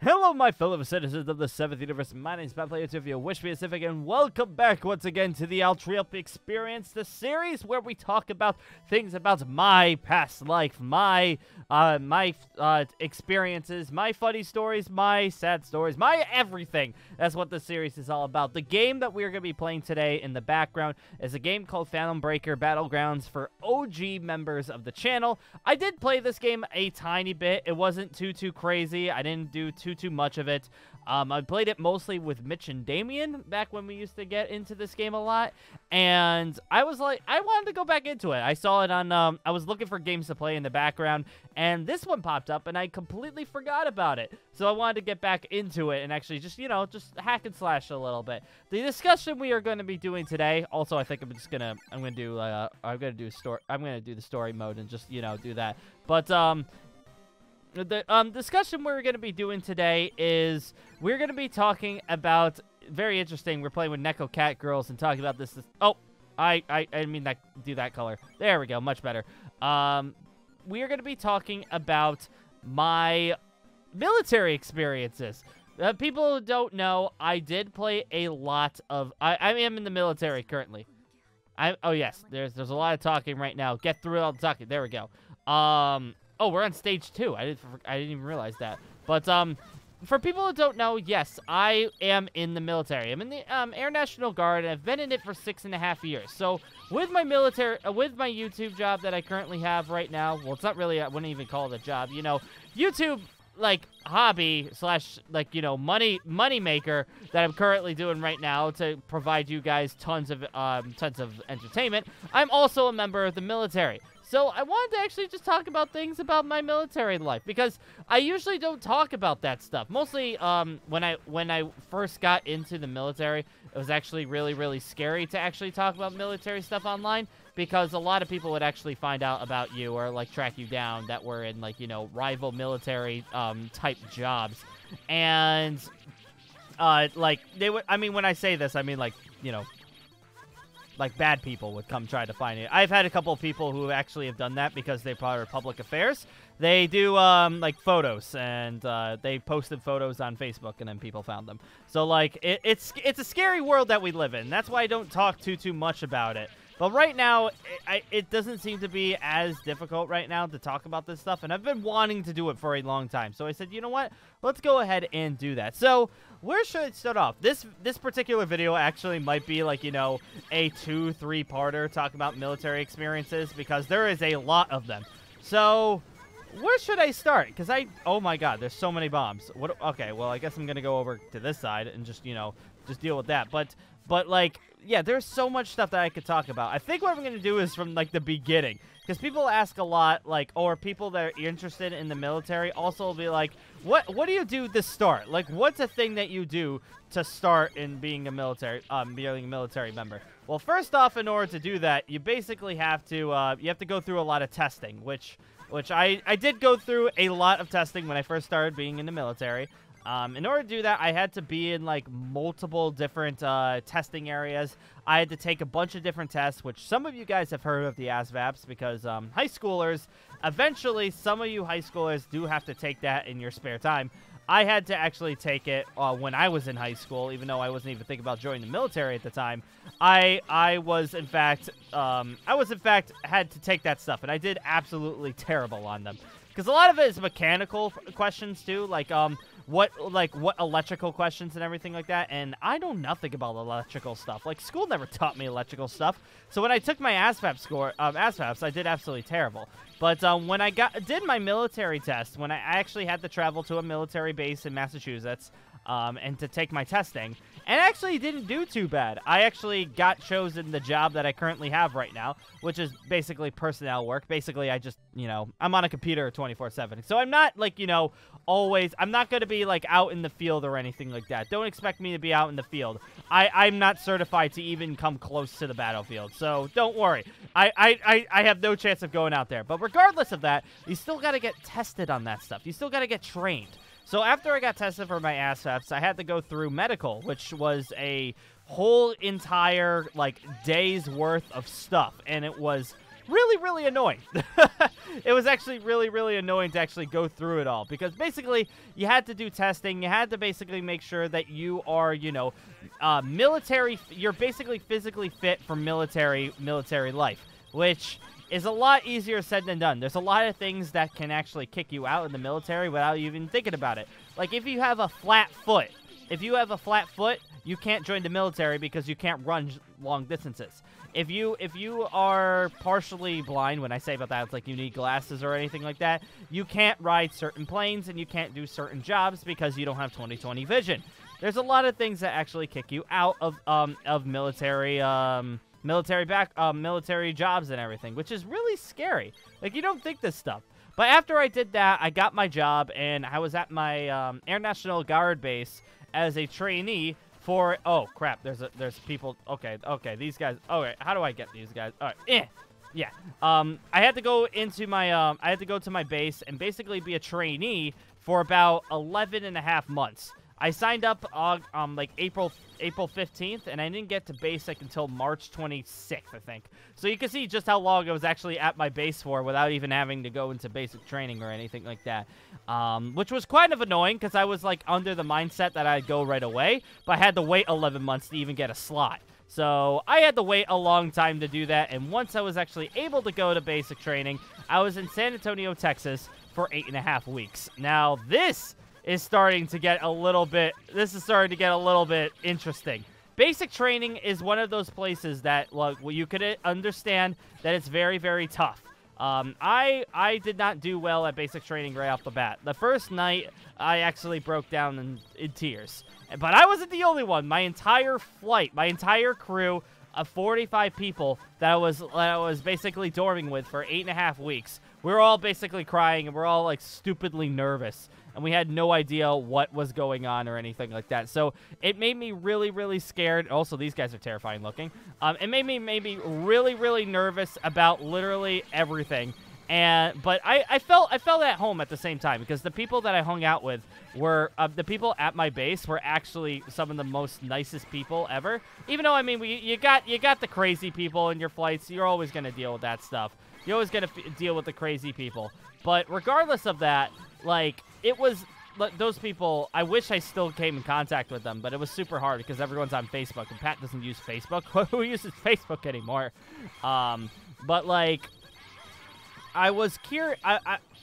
Hello, my fellow citizens of the 7th universe. My name is Peoplezz, if you wish me a civic, and welcome back once again to the owTreyalP experience, the series where we talk about things about my past life, my experiences, my funny stories, my sad stories, my everything. That's what this series is all about. The game that we're going to be playing today in the background is a game called Phantom Breaker Battlegrounds for OG members of the channel. I did play this game a tiny bit. It wasn't too crazy. I didn't do too much of it. I played it mostly with Mitch and Damien back when we used to get into this game a lot, and I was like, I wanted to go back into it. I saw it on, I was looking for games to play in the background, and this one popped up, and I completely forgot about it. So I wanted to get back into it and actually just, you know, just hack and slash a little bit. The discussion we are going to be doing today, also I think I'm going to do the story mode and just, you know, do that. But, the discussion we're going to be doing today is we're going to be talking about, very interesting, we're playing with Neko Cat Girls and talking about this oh, I mean that, do that color. There we go, much better. We are going to be talking about my military experiences. People who don't know, I did play a lot of, I am in the military currently. Oh yes, there's a lot of talking right now. Get through all the talking, there we go. Oh, we're on stage 2. I didn't even realize that. But, for people who don't know, yes, I am in the military. I'm in the, Air National Guard, and I've been in it for 6.5 years. So, with my military, with my YouTube job that I currently have right now, well, it's not really, I wouldn't even call it a job, you know, YouTube, like, hobby slash, like, you know, money maker that I'm currently doing right now to provide you guys tons of entertainment. I'm also a member of the military. So I wanted to actually just talk about things about my military life, because I usually don't talk about that stuff. Mostly, when I first got into the military, it was actually really scary to actually talk about military stuff online, because a lot of people would actually find out about you or, like, track you down that were in, like, you know, rival military, type jobs. And, like, they would, I mean, when I say this, I mean, like, you know, like, bad people would come try to find it. I've had a couple of people who actually have done that because they're part of public affairs. They do, like, photos, and, they posted photos on Facebook, and then people found them. So, like, it's a scary world that we live in. That's why I don't talk too much about it. But right now, it doesn't seem to be as difficult right now to talk about this stuff, and I've been wanting to do it for a long time. So I said, you know what? Let's go ahead and do that. So, where should I start off? This particular video actually might be, like, you know, a 2-3-parter talking about military experiences, because there is a lot of them. So, where should I start? Because oh my god, there's so many bombs. Okay, well, I guess I'm going to go over to this side and just, you know, just deal with that. But like, yeah, there's so much stuff that I could talk about. I think what I'm going to do is from, like, the beginning. Because people ask a lot, like, or people that are interested in the military also will be like, what do you do to start? Like, what's a thing that you do to start in being a military member? Well, first off, in order to do that, you basically have to, go through a lot of testing, which I did go through a lot of testing when I first started being in the military. In order to do that, I had to be in, like, multiple different testing areas. I had to take a bunch of different tests, which some of you guys have heard of the ASVABs, because high schoolers, eventually some of you high schoolers do have to take that in your spare time. I had to actually take it when I was in high school, even though I wasn't even thinking about joining the military at the time. I was in fact had to take that stuff, and I did absolutely terrible on them. Because a lot of it is mechanical questions too, like what electrical questions and everything like that, and I know nothing about electrical stuff. Like, school never taught me electrical stuff. So when I took my ASVABs, I did absolutely terrible. But when I did my military test, when I actually had to travel to a military base in Massachusetts, and to take my testing, and actually didn't do too bad. I actually got chosen the job that I currently have right now, which is basically personnel work. Basically, I just, you know, I'm on a computer 24/7. So I'm not, like, you know, I'm not going to be, like, out in the field or anything like that. Don't expect me to be out in the field. I'm not certified to even come close to the battlefield. So don't worry. I have no chance of going out there. But regardless of that, you still got to get tested on that stuff. You still got to get trained. So after I got tested for my ASVABs, I had to go through medical, which was a whole entire, like, day's worth of stuff. And it was really annoying. It was actually really annoying to actually go through it all, because basically you had to do testing. You had to basically make sure that you are, you know, military. You're basically physically fit for military life, which is a lot easier said than done. There's a lot of things that can actually kick you out in the military without you even thinking about it. Like if you have a flat foot, you can't join the military because you can't run long distances. If you are partially blind, when I say about that, it's like you need glasses or anything like that, you can't ride certain planes and you can't do certain jobs because you don't have 20/20 vision. There's a lot of things that actually kick you out of military jobs and everything, which is really scary. Like, you don't think this stuff. But after I did that, I got my job, and I was at my Air National Guard base as a trainee for, oh crap, there's people, okay, these guys, okay, how do I get these guys? All right, yeah. I had to go into my, I had to go to my base and basically be a trainee for about 11.5 months. I signed up like April 15th, and I didn't get to basic until March 26th, I think. So you can see just how long I was actually at my base for without even having to go into basic training or anything like that. Which was kind of annoying because I was like under the mindset that I'd go right away, but I had to wait 11 months to even get a slot. So I had to wait a long time to do that, and once I was actually able to go to basic training, I was in San Antonio, Texas for 8.5 weeks. Now this is starting to get a little bit interesting. Basic training is one of those places that, like, well, you could understand that it's very tough. I did not do well at basic training right off the bat. The first night, I actually broke down in tears. But I wasn't the only one. My entire flight, my entire crew of 45 people that I was basically dorming with for 8.5 weeks, we were all basically crying, and we're all, like, stupidly nervous. And we had no idea what was going on or anything like that. So it made me really scared. Also, these guys are terrifying looking. It made me really nervous about literally everything. But I felt at home at the same time, because the people that I hung out with were the people at my base were actually some of the most nicest people ever. Even though, I mean, you got the crazy people in your flights. You're always gonna deal with that stuff. You're always gonna deal with the crazy people. But regardless of that, like, it was, those people, I wish I still came in contact with them, but it was super hard because everyone's on Facebook, and Pat doesn't use Facebook. Who uses Facebook anymore? But, like, I was curious.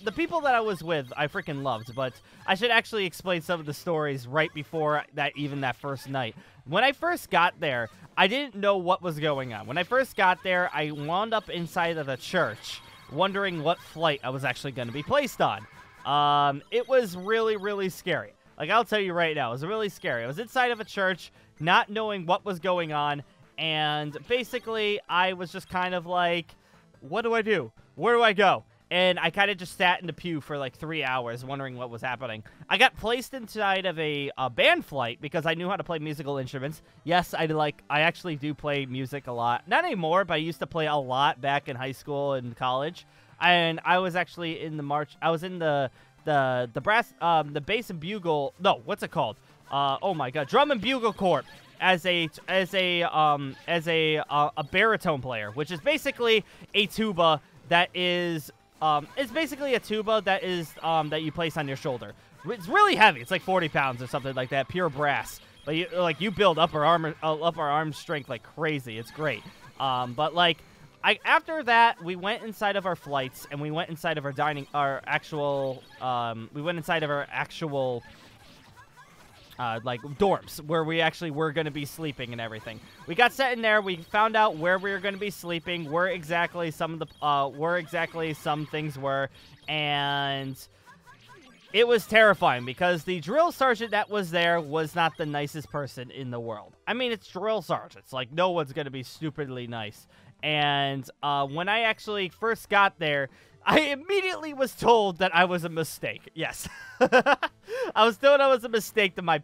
The people that I was with, I freaking loved, but I should actually explain some of the stories right before that first night. When I first got there, I didn't know what was going on. When I first got there, I wound up inside of a church, wondering what flight I was actually going to be placed on. It was really scary. Like, I'll tell you right now, it was really scary. I was inside of a church, not knowing what was going on, and basically, I was just kind of like, what do I do? Where do I go? And I kind of just sat in the pew for like 3 hours wondering what was happening. I got placed inside of a band flight because I knew how to play musical instruments. Yes, I actually do play music a lot. Not anymore, but I used to play a lot back in high school and college. And I was actually in the march. I was in the brass, the bass and bugle. No, what's it called? Oh my God, drum and bugle corps as a baritone player, which is basically a tuba that is it's basically a tuba that is that you place on your shoulder. It's really heavy. It's like 40 pounds or something like that, pure brass. But you build upper arm strength like crazy. It's great. But like. After that, we went inside of our flights, and we went inside of our actual like dorms where we actually were going to be sleeping and everything. We got set in there. We found out where we were going to be sleeping, where exactly some things were, and it was terrifying because the drill sergeant that was there was not the nicest person in the world. I mean, it's drill sergeants. Like, no one's going to be stupidly nice. And when I actually first got there, I immediately was told that I was a mistake. Yes. I was told I was a mistake, that my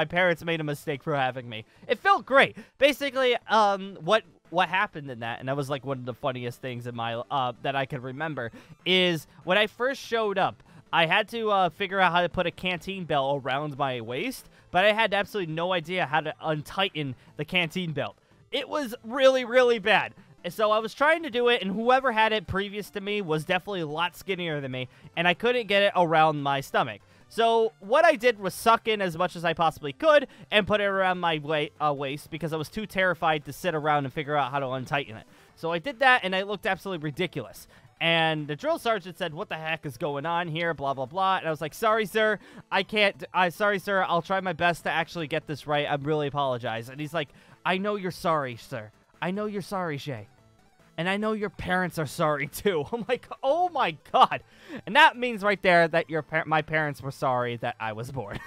parents made a mistake for having me. It felt great. Basically, what happened in that, and that was like one of the funniest things in my that I could remember, is when I first showed up, I had to figure out how to put a canteen belt around my waist, but I had absolutely no idea how to untighten the canteen belt. It was really bad. So I was trying to do it, and whoever had it previous to me was definitely a lot skinnier than me, and I couldn't get it around my stomach. So what I did was suck in as much as I possibly could and put it around my waist because I was too terrified to sit around and figure out how to untighten it. So I did that, and it looked absolutely ridiculous. And the drill sergeant said, "What the heck is going on here? Blah, blah, blah." And I was like, "Sorry, sir. I can't. Sorry, sir. I'll try my best to actually get this right. I really apologize." And he's like, "I know you're sorry, sir. I know you're sorry, Shay. And I know your parents are sorry, too." I'm like, oh, my God. And that means right there that my parents were sorry that I was born.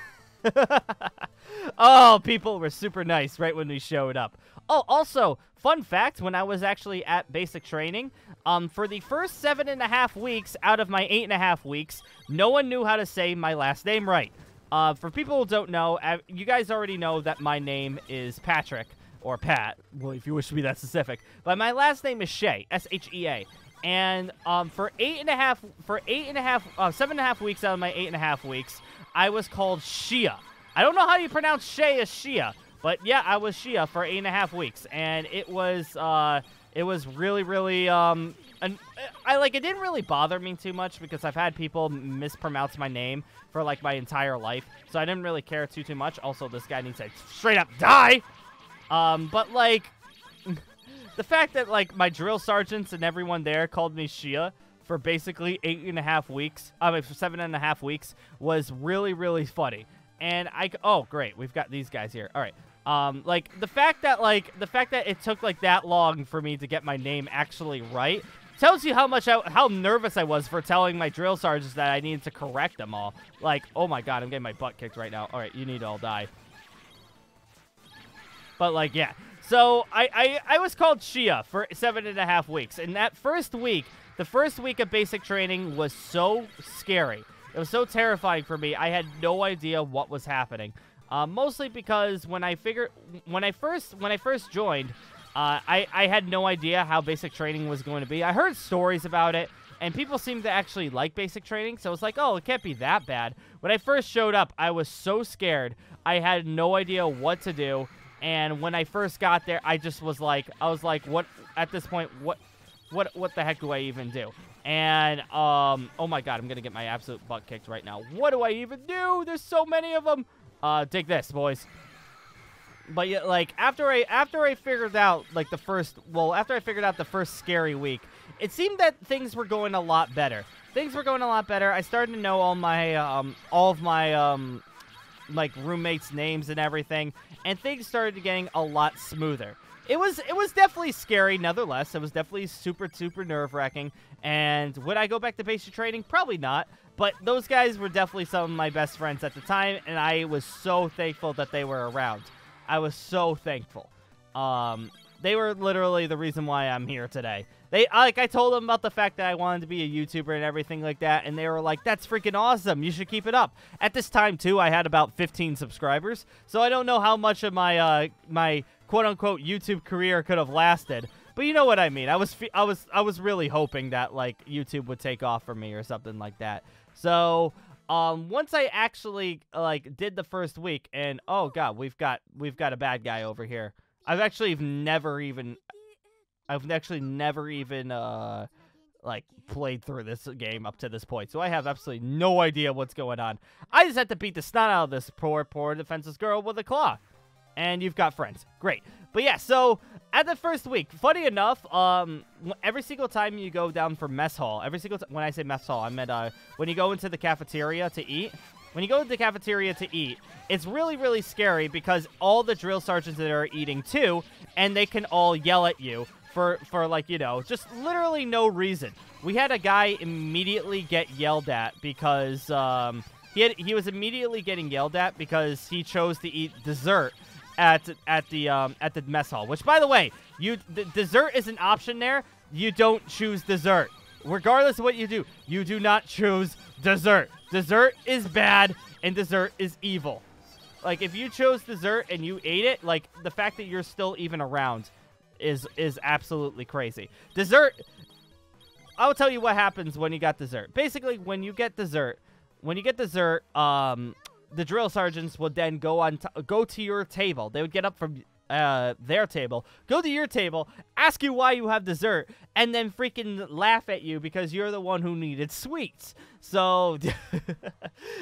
Oh, people were super nice right when we showed up. Oh, also, fun fact, when I was actually at basic training, for the first 7.5 weeks out of my 8.5 weeks, no one knew how to say my last name right. For people who don't know, you guys already know that my name is Patrick. Or Pat, well, if you wish to be that specific. But my last name is Shay, S-H-E-A. And for 7.5 weeks out of my 8.5 weeks, I was called Shia. I don't know how you pronounce Shay as Shia, but yeah, I was Shia for 8.5 weeks, and it was really, really, it didn't really bother me too much because I've had people mispronounce my name for like my entire life, so I didn't really care too much. Also, this guy needs to straight up die. But, like, the fact that, like, my drill sergeants and everyone there called me Shia for basically 8.5 weeks, for 7.5 weeks, was really, really funny. And oh, great, we've got these guys here. All right. Like, the fact that it took, like, that long for me to get my name actually right tells you how nervous I was for telling my drill sergeants that I needed to correct them all. Like, oh my God, I'm getting my butt kicked right now. All right, you need to all die. But, like, yeah. So, I was called Shia for 7.5 weeks. And that first week, the first week of basic training was so scary. It was so terrifying for me. I had no idea what was happening. Mostly because when I first joined, I had no idea how basic training was going to be. I heard stories about it, and people seemed to actually like basic training. So, I was like, oh, it can't be that bad. When I first showed up, I was so scared. I had no idea what to do. And when I first got there, I was like, what, at this point, what the heck do I even do? And, oh my God, I'm gonna get my absolute butt kicked right now. What do I even do? There's so many of them. Take this, boys. But yeah, like, after I figured out, like, after I figured out the first scary week, it seemed that things were going a lot better. I started to know all of my, like, roommates' names and everything, and things started getting a lot smoother. It was definitely scary, nonetheless. It was definitely super, super nerve-wracking, and would I go back to basic training? Probably not, but those guys were definitely some of my best friends at the time, and I was so thankful that they were around. I was so thankful. They were literally the reason why I'm here today. I told them about the fact that I wanted to be a YouTuber and everything like that, and they were like, "That's freaking awesome. You should keep it up." At this time, too, I had about 15 subscribers, so I don't know how much of my my quote-unquote YouTube career could have lasted. But you know what I mean. I was really hoping that, like, YouTube would take off for me or something like that. So, once I actually, like, did the first week, and oh God, we've got a bad guy over here. I've actually never even like, played through this game up to this point, so I have absolutely no idea what's going on. I just had to beat the snot out of this poor defenseless girl with a claw. And you've got friends. Great. But yeah, so at the first week, funny enough, every single time you go down for mess hall, when I say mess hall, I meant when you go into the cafeteria to eat. When you go to the cafeteria to eat, it's really, really scary because all the drill sergeants that are eating too, and they can all yell at you for like, you know, just literally no reason. We had a guy immediately get yelled at because he was immediately getting yelled at because he chose to eat dessert at the mess hall. Which, by the way, the dessert is an option there. You don't choose dessert. Regardless of what you do not choose dessert. Dessert is bad, and dessert is evil. Like, if you chose dessert and you ate it, like, the fact that you're still even around is absolutely crazy. Dessert, I'll tell you what happens when you got dessert. Basically, when you get dessert, the drill sergeants would then go to your table. They would get up from their table, go to your table, ask you why you have dessert, and then freaking laugh at you because you're the one who needed sweets. So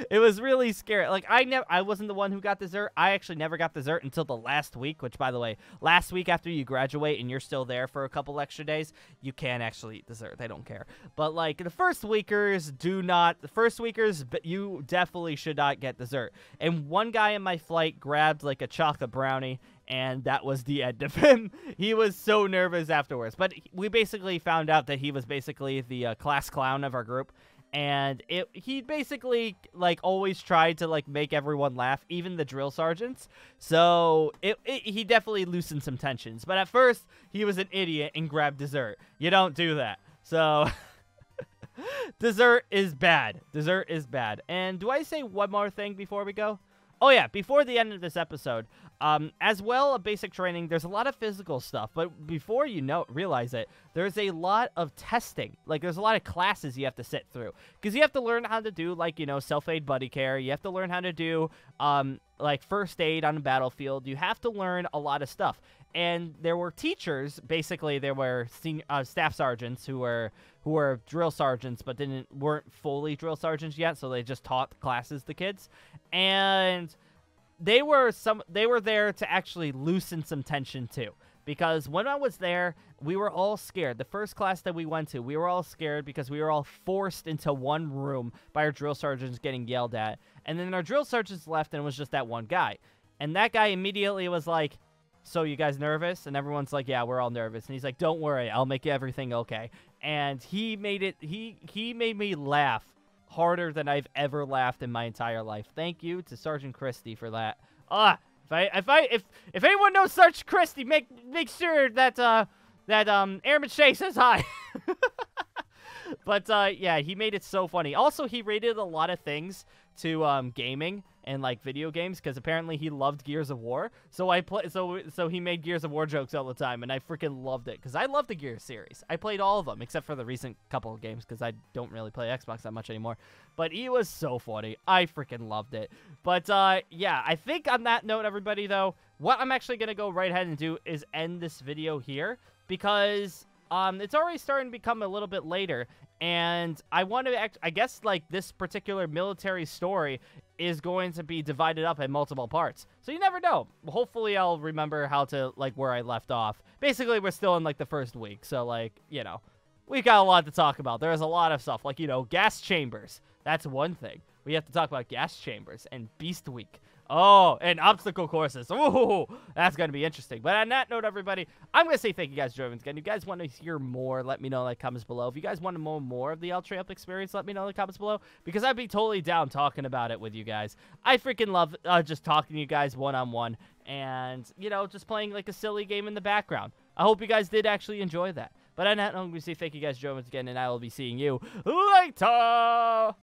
it was really scary. Like, I wasn't the one who got dessert. I actually never got dessert until the last week, which, by the way, last week after you graduate and you're still there for a couple extra days, you can actually eat dessert. They don't care. But, like, the first weekers, you definitely should not get dessert. And one guy in my flight grabbed, like, a chocolate brownie, and that was the end of him. He was so nervous afterwards. But we basically found out that he was basically the class clown of our group. And he basically, like, always tried to, like, make everyone laugh, even the drill sergeants. So he definitely loosened some tensions. But at first, he was an idiot and grabbed dessert. You don't do that. So dessert is bad. Dessert is bad. And do I say one more thing before we go? Oh, yeah, before the end of this episode, as well, a basic training, there's a lot of physical stuff, but before you realize it, there's a lot of testing. Like, there's a lot of classes you have to sit through, because you have to learn how to do, like, you know, self-aid buddy care. You have to learn how to do, like, first aid on the battlefield. You have to learn a lot of stuff, and there were teachers, basically, there were staff sergeants who were drill sergeants, but weren't fully drill sergeants yet, so they just taught the classes to kids, and they were there to actually loosen some tension too. Because when I was there, we were all scared. The first class that we went to, we were all scared because we were all forced into one room by our drill sergeants getting yelled at. And then our drill sergeants left, and it was just that one guy. And that guy immediately was like, "So you guys nervous?" And everyone's like, "Yeah, we're all nervous." And he's like, "Don't worry, I'll make everything okay." And he made me laugh harder than I've ever laughed in my entire life. Thank you to Sergeant Christie for that. If anyone knows Sergeant Christie, make sure that Airman Shay says hi. But yeah, he made it so funny. Also, he rated a lot of things to gaming and like video games, because apparently he loved Gears of War. So so he made Gears of War jokes all the time, and I freaking loved it because I love the Gears series. I played all of them except for the recent couple of games because I don't really play Xbox that much anymore. But he was so funny. I freaking loved it. But yeah, I think on that note, everybody, though, what I'm actually gonna go right ahead and do is end this video here, because it's already starting to become a little bit later, and I want to I guess, like, this particular military story is going to be divided up in multiple parts. So you never know. Hopefully I'll remember how to, like, where I left off. Basically, we're still in, like, the first week. So, like, you know, we got a lot to talk about. There's a lot of stuff. Like, you know, gas chambers. That's one thing. We have to talk about gas chambers and Beast Week. Oh, and obstacle courses. Ooh, that's going to be interesting. But on that note, everybody, I'm going to say thank you guys for joining again. If you guys want to hear more, let me know in the comments below. If you guys want to know more of the owTreyalP experience, let me know in the comments below, because I'd be totally down talking about it with you guys. I freaking love just talking to you guys one-on-one and, you know, just playing like a silly game in the background. I hope you guys did actually enjoy that. But on that note, I'm going to say thank you guys for joining again, and I will be seeing you later.